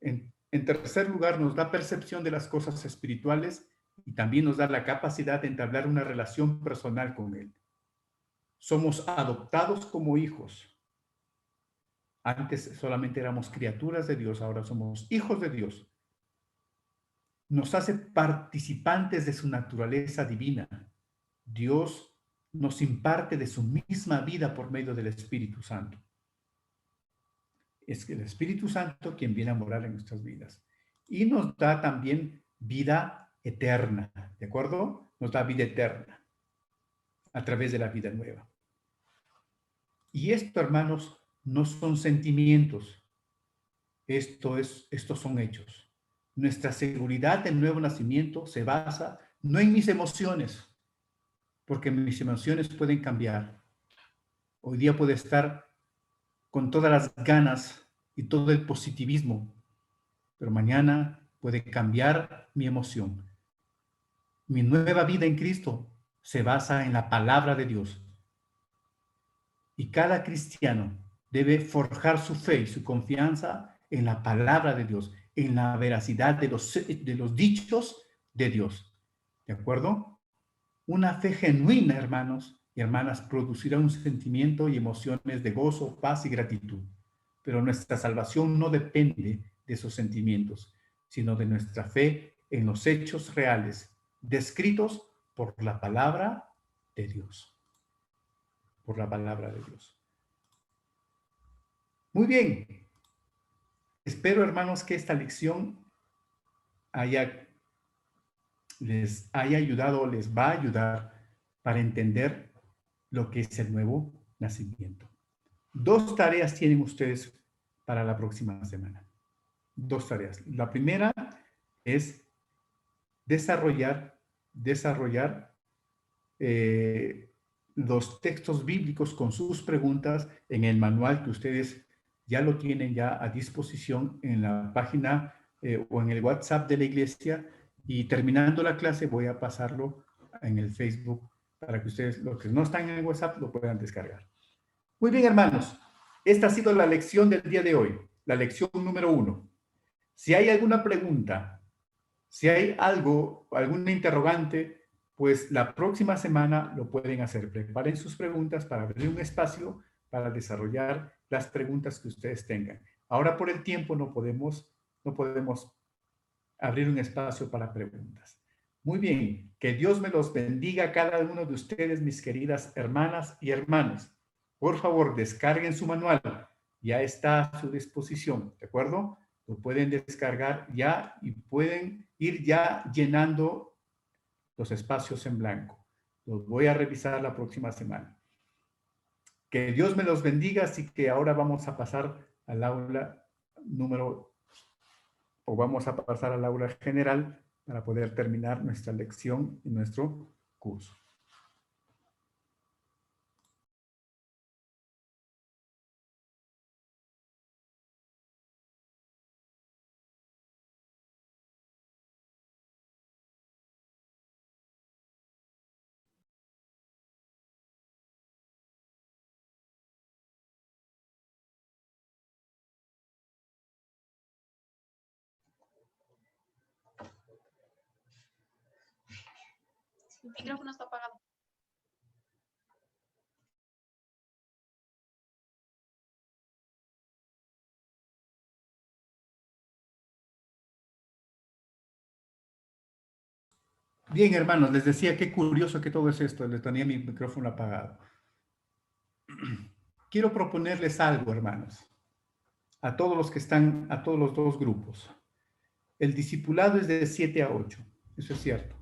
En tercer lugar, nos da percepción de las cosas espirituales y también nos da la capacidad de entablar una relación personal con Él. Somos adoptados como hijos. Antes solamente éramos criaturas de Dios, ahora somos hijos de Dios. Nos hace participantes de su naturaleza divina. Dios nos imparte de su misma vida por medio del Espíritu Santo. Es el Espíritu Santo quien viene a morar en nuestras vidas. Y nos da también vida eterna, ¿de acuerdo? Nos da vida eterna a través de la vida nueva. Y esto, hermanos, no son sentimientos. Estos son hechos. Nuestra seguridad del nuevo nacimiento se basa no en mis emociones, porque mis emociones pueden cambiar. Hoy día puedo estar con todas las ganas y todo el positivismo, pero mañana puede cambiar mi emoción. Mi nueva vida en Cristo se basa en la palabra de Dios. Y cada cristiano debe forjar su fe y su confianza en la palabra de Dios, en la veracidad de los dichos de Dios. ¿De acuerdo? Una fe genuina, hermanos y hermanas, producirá un sentimiento y emociones de gozo, paz y gratitud. Pero nuestra salvación no depende de esos sentimientos, sino de nuestra fe en los hechos reales, descritos por la palabra de Dios. Por la palabra de Dios. Muy bien. espero, hermanos, que esta lección les haya ayudado, les va a ayudar para entender lo que es el nuevo nacimiento. 2 tareas tienen ustedes para la próxima semana. 2 tareas. La primera es desarrollar los textos bíblicos con sus preguntas en el manual que ustedes ya lo tienen ya a disposición en la página o en el WhatsApp de la iglesia, y terminando la clase voy a pasarlo en el Facebook para que ustedes, los que no están en el WhatsApp, lo puedan descargar. Muy bien, hermanos. Esta ha sido la lección del día de hoy, la lección número 1. Si hay alguna pregunta, si hay alguna interrogante, pues la próxima semana lo pueden hacer. Preparen sus preguntas para abrir un espacio para desarrollar las preguntas que ustedes tengan. Ahora por el tiempo no podemos abrir un espacio para preguntas. Muy bien, que Dios me los bendiga a cada uno de ustedes, mis queridas hermanas y hermanos. Por favor, descarguen su manual. Ya está a su disposición, ¿de acuerdo? Lo pueden descargar ya y pueden ir ya llenando los espacios en blanco. Los voy a revisar la próxima semana. Que Dios me los bendiga, así que ahora vamos a pasar al aula general para poder terminar nuestra lección y nuestro curso. El micrófono está apagado. Bien, hermanos, les decía qué curioso que todo es esto. Les tenía mi micrófono apagado. Quiero proponerles algo, hermanos, a todos los que están, a todos los 2 grupos. El discipulado es de 7 a 8, eso es cierto.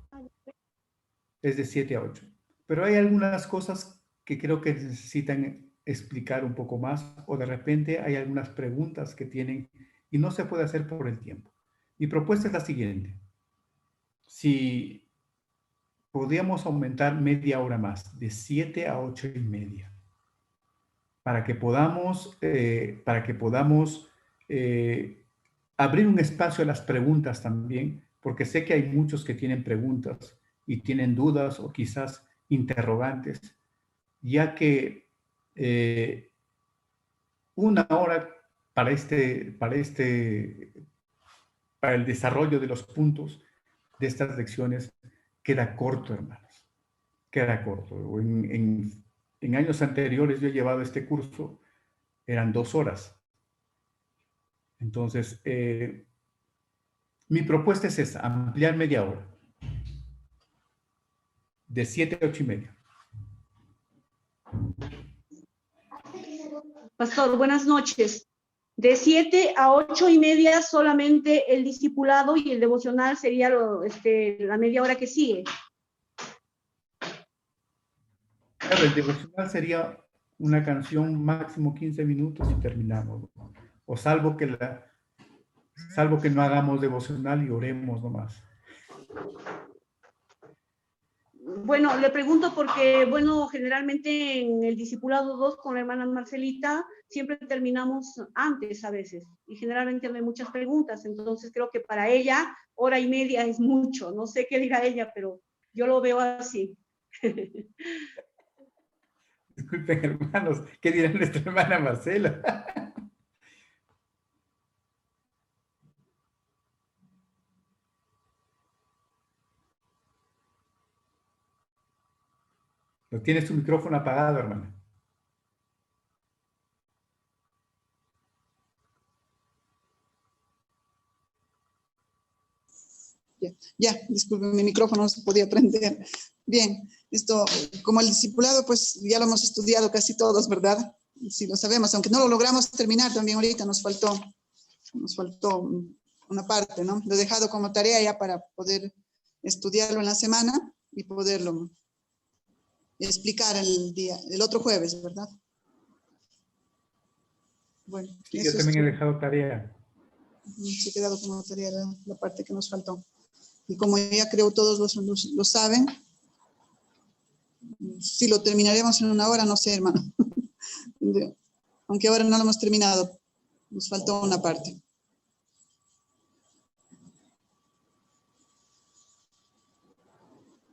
Es de 7 a 8. Pero hay algunas cosas que creo que necesitan explicar un poco más, o de repente hay algunas preguntas que tienen y no se puede hacer por el tiempo. Mi propuesta es la siguiente. Si podíamos aumentar media hora más, de 7 a 8:30, para que podamos abrir un espacio a las preguntas también, porque sé que hay muchos que tienen preguntas y tienen dudas o quizás interrogantes, ya que 1 hora para el desarrollo de los puntos de estas lecciones queda corto, hermanos. Queda corto. En años anteriores yo he llevado este curso, eran 2 horas. Entonces, mi propuesta es esa, ampliar media hora. De 7 a 8:30. Pastor, buenas noches. De 7 a 8:30 solamente el discipulado y el devocional sería la media hora que sigue. Claro, el devocional sería una canción máximo 15 minutos y terminamos. O salvo que no hagamos devocional y oremos nomás. Bueno, le pregunto porque, bueno, generalmente en el discipulado 2 con la hermana Marcelita siempre terminamos antes a veces y generalmente no hay muchas preguntas, entonces creo que para ella 1:30 es mucho, no sé qué dirá ella, pero yo lo veo así. Disculpen, hermanos, ¿qué dirá nuestra hermana Marcela? ¿No tienes tu micrófono apagado, hermana? Ya, disculpen, mi micrófono no se podía prender. Bien, esto, como el discipulado, pues ya lo hemos estudiado casi todos, ¿verdad? Sí, lo sabemos, aunque no lo logramos terminar también ahorita, nos faltó. nos faltó una parte, ¿no? Lo he dejado como tarea ya para poder estudiarlo en la semana y poderlo explicar el otro jueves, ¿verdad? Bueno, Sí, eso yo también es, he dejado tarea. se ha quedado como tarea la parte que nos faltó. Y como ya creo todos lo saben, si lo terminaremos en una hora, no sé, hermano. Aunque ahora no lo hemos terminado, nos faltó una parte.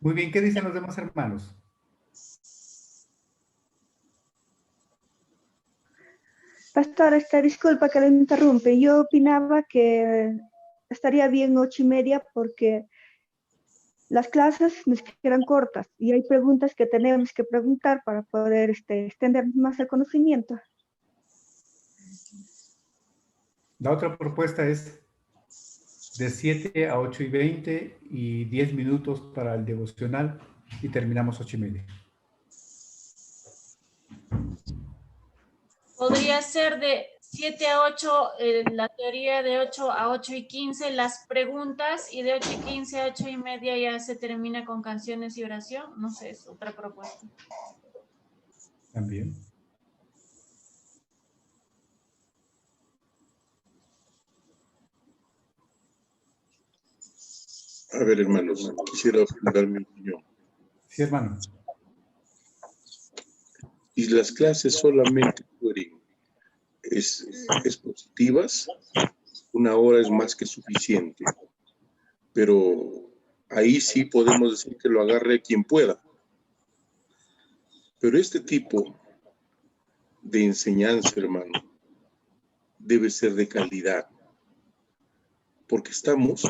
Muy bien, ¿qué dicen los demás hermanos? Pastor, disculpa que le interrumpe. Yo opinaba que estaría bien 8:30 porque las clases nos quedan cortas y hay preguntas que tenemos que preguntar para poder extender más el conocimiento. La otra propuesta es de 7 a 8:20 y 10 minutos para el devocional y terminamos 8:30. Podría ser de 7 a 8, la teoría de 8 a 8:15, las preguntas, y de 8:15 a 8:30 ya se termina con canciones y oración. No sé, es otra propuesta. También. A ver, hermanos, quisiera dar mi opinión. Sí, hermano. Y las clases solamente fueran expositivas, una hora es más que suficiente. Pero ahí sí podemos decir que lo agarre quien pueda. Pero este tipo de enseñanza, hermano, debe ser de calidad. Porque estamos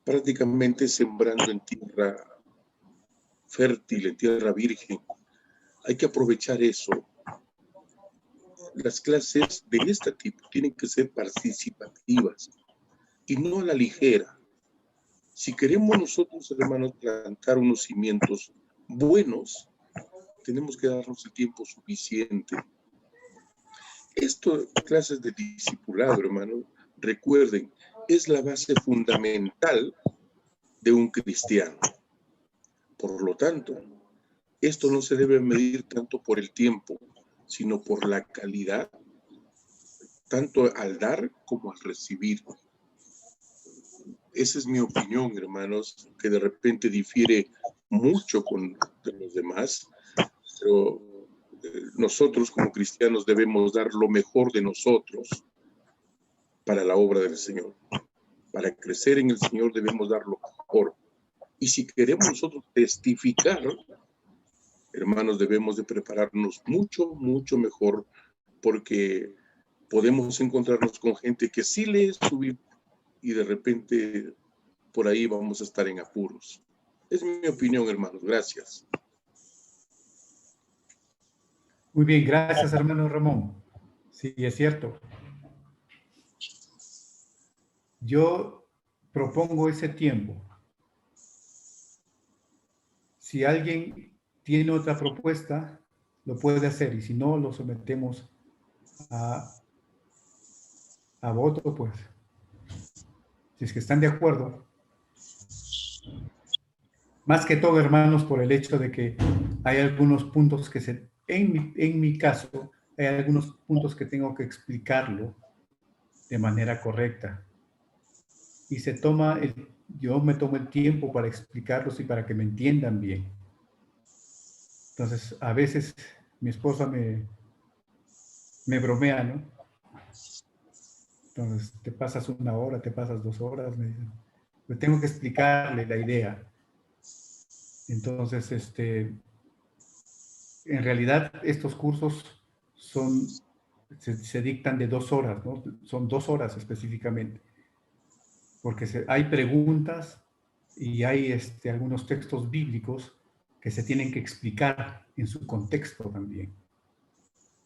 prácticamente sembrando en tierra fértil, en tierra virgen. Hay que aprovechar eso. Las clases de este tipo tienen que ser participativas y no a la ligera. Si queremos nosotros, hermanos, plantar unos cimientos buenos, tenemos que darnos el tiempo suficiente. Estas clases de discipulado, hermano, recuerden, es la base fundamental de un cristiano. Por lo tanto, esto no se debe medir tanto por el tiempo, sino por la calidad, tanto al dar como al recibir. Esa es mi opinión, hermanos, que de repente difiere mucho con los demás, pero nosotros como cristianos debemos dar lo mejor de nosotros para la obra del Señor. Para crecer en el Señor debemos dar lo mejor. Y si queremos nosotros testificar, hermanos, debemos de prepararnos mucho, mucho mejor, porque podemos encontrarnos con gente que sí lee su Biblia y de repente por ahí vamos a estar en apuros. Es mi opinión, hermanos. Gracias. Muy bien, gracias, hermano Ramón. Sí, es cierto. Yo propongo ese tiempo. Si alguien tiene otra propuesta, lo puede hacer, y si no, lo sometemos a voto, pues. Si es que están de acuerdo. Más que todo, hermanos, por el hecho de que hay algunos puntos que en mi caso, hay algunos puntos que tengo que explicarlo de manera correcta. Y yo me tomo el tiempo para explicarlos y para que me entiendan bien. Entonces, a veces mi esposa me bromea, ¿no? Entonces, te pasas 1 hora, te pasas 2 horas, me dicen. Pero tengo que explicarle la idea. Entonces, en realidad, estos cursos se dictan de 2 horas, ¿no? Son 2 horas específicamente. Porque hay preguntas y hay algunos textos bíblicos que se tienen que explicar en su contexto también.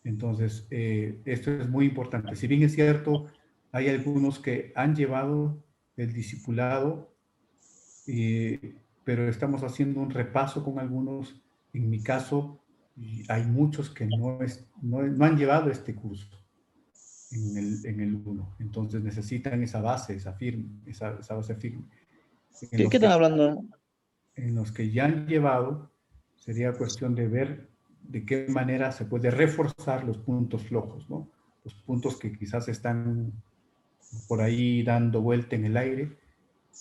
Entonces, esto es muy importante. Si bien es cierto, hay algunos que han llevado el discipulado, pero estamos haciendo un repaso con algunos. En mi caso, hay muchos que no han llevado este curso. en el 1. Entonces necesitan esa base, esa base firme. ¿Qué están hablando? En los que ya han llevado, sería cuestión de ver de qué manera se puede reforzar los puntos flojos, ¿no? Los puntos que quizás están por ahí dando vuelta en el aire.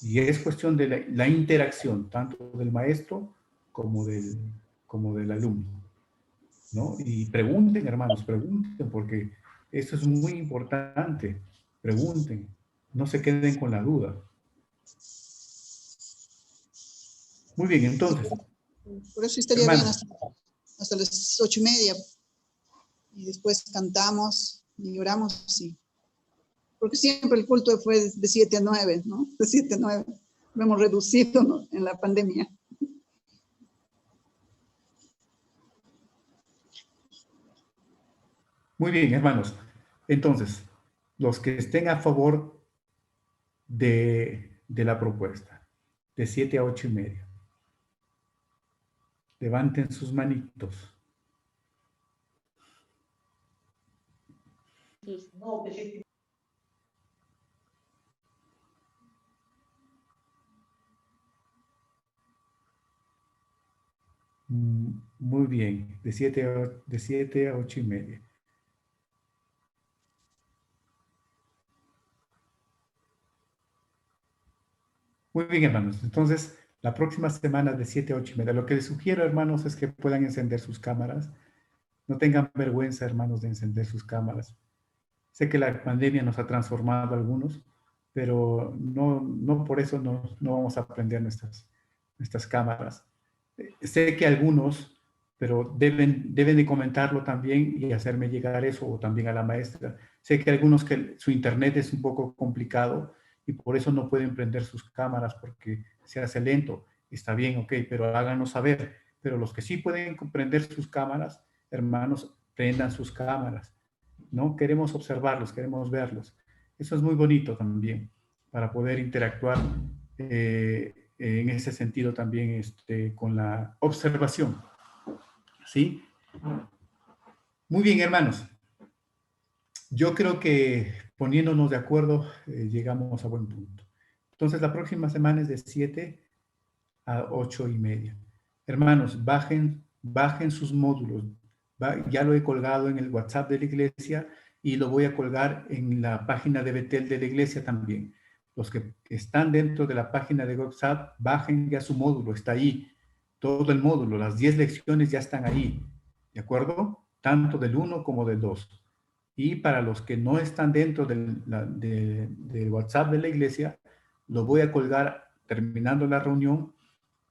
Y es cuestión de la interacción, tanto del maestro como del alumno, ¿no? Y pregunten, hermanos, pregunten, porque esto es muy importante. Pregunten, no se queden con la duda. Muy bien, entonces. Por eso estaría bien hasta las 8:30. Y después cantamos y oramos, sí. Porque siempre el culto fue de 7 a 9, ¿no? De 7 a 9. Lo hemos reducido, ¿no? En la pandemia. Muy bien, hermanos. Entonces, los que estén a favor de la propuesta, de 7 a 8:30, levanten sus manitos. Muy bien, de 7 a 8:30. Muy bien, hermanos. Entonces, la próxima semana de 7 a 8:30. Lo que les sugiero, hermanos, es que puedan encender sus cámaras. No tengan vergüenza, hermanos, de encender sus cámaras. Sé que la pandemia nos ha transformado a algunos, pero no por eso no vamos a prender nuestras cámaras. Sé que algunos, pero deben de comentarlo también y hacerme llegar eso, o también a la maestra. Sé que algunos que su internet es un poco complicado y por eso no pueden prender sus cámaras porque se hace lento. Está bien, ok, pero háganos saber. Pero los que sí pueden prender sus cámaras, hermanos, prendan sus cámaras, ¿no? Queremos observarlos, queremos verlos. Eso es muy bonito también, para poder interactuar en ese sentido también con la observación. ¿Sí? Muy bien, hermanos. Yo creo que poniéndonos de acuerdo llegamos a buen punto. Entonces, la próxima semana es de 7 a 8:30. Hermanos, bajen sus módulos. Ya lo he colgado en el WhatsApp de la iglesia y lo voy a colgar en la página de Betel de la iglesia también. Los que están dentro de la página de WhatsApp, bajen ya su módulo, está ahí. Todo el módulo, las 10 lecciones ya están ahí, ¿de acuerdo? Tanto del 1 como del 2. Y para los que no están dentro del WhatsApp de la iglesia, lo voy a colgar terminando la reunión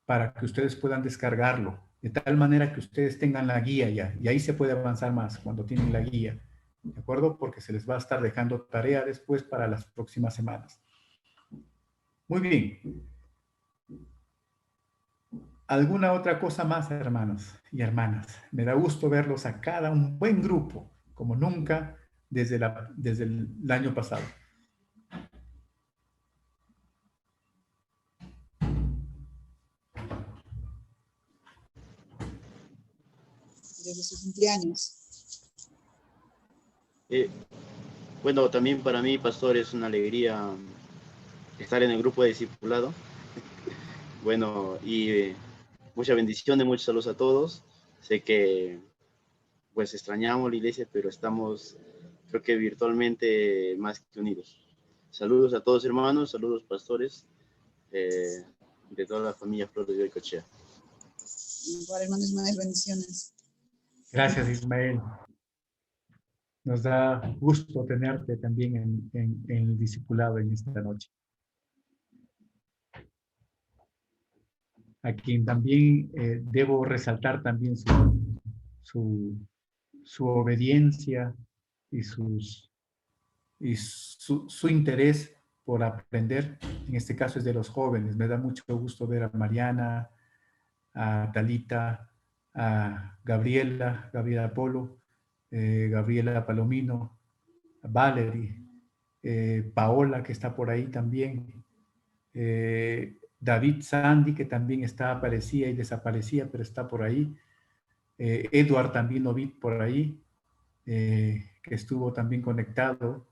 para que ustedes puedan descargarlo, de tal manera que ustedes tengan la guía ya, y ahí se puede avanzar más cuando tienen la guía, ¿de acuerdo? Porque se les va a estar dejando tarea después para las próximas semanas. Muy bien. ¿Alguna otra cosa más, hermanos y hermanas? Me da gusto verlos a cada un buen grupo, como nunca desde el año pasado. Desde sus cumpleaños. Bueno, también para mí, pastor, es una alegría estar en el grupo de discipulado. Bueno, y muchas bendiciones, muchos saludos a todos. Sé que pues extrañamos la iglesia, pero estamos, creo que virtualmente más que unidos. Saludos a todos, hermanos, saludos, pastores, de toda la familia Flores de Cochea. Igual, hermano Ismael, bendiciones. Gracias, Ismael. Nos da gusto tenerte también en el discipulado en esta noche. A quien también debo resaltar también su obediencia y su interés por aprender. En este caso es de los jóvenes. Me da mucho gusto ver a Mariana, a Talita, a Gabriela Polo, Gabriela Palomino, a Valerie, Paola, que está por ahí también, David Sandy, que también aparecía y desaparecía, pero está por ahí, Edward también lo vi por ahí, que estuvo también conectado,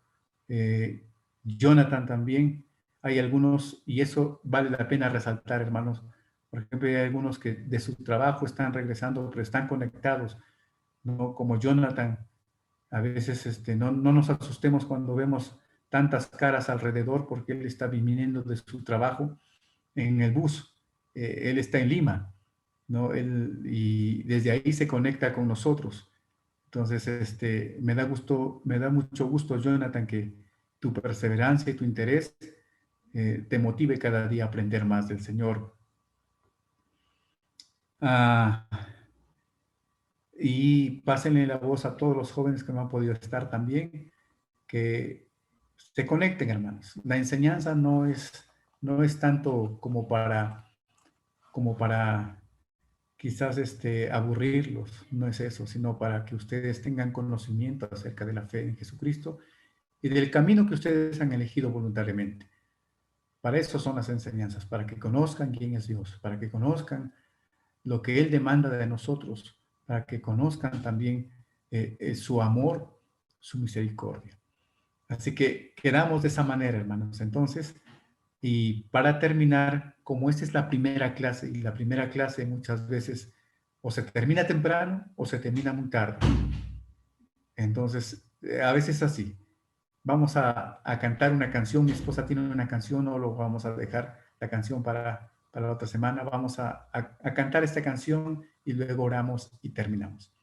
Jonathan también. Hay algunos, y eso vale la pena resaltar, hermanos. Por ejemplo, hay algunos que de su trabajo están regresando, pero están conectados, ¿no? Como Jonathan. A veces no nos asustemos cuando vemos tantas caras alrededor, porque él está viniendo de su trabajo en el bus. Él está en Lima, ¿no? Y desde ahí se conecta con nosotros. Entonces, me da mucho gusto, Jonathan, que tu perseverancia y tu interés te motive cada día a aprender más del Señor. Y pásenle la voz a todos los jóvenes que no han podido estar también, que se conecten, hermanos. La enseñanza no es tanto como para quizás aburrirlos, no es eso, sino para que ustedes tengan conocimiento acerca de la fe en Jesucristo y del camino que ustedes han elegido voluntariamente. Para eso son las enseñanzas, para que conozcan quién es Dios, para que conozcan lo que Él demanda de nosotros, para que conozcan también su amor, su misericordia. Así que quedamos de esa manera, hermanos. Entonces, y para terminar, como esta es la primera clase, y la primera clase muchas veces o se termina temprano o se termina muy tarde. Entonces, a veces así. Vamos a cantar una canción, mi esposa tiene una canción, no lo vamos a dejar la canción para la otra semana. Vamos a cantar esta canción y luego oramos y terminamos.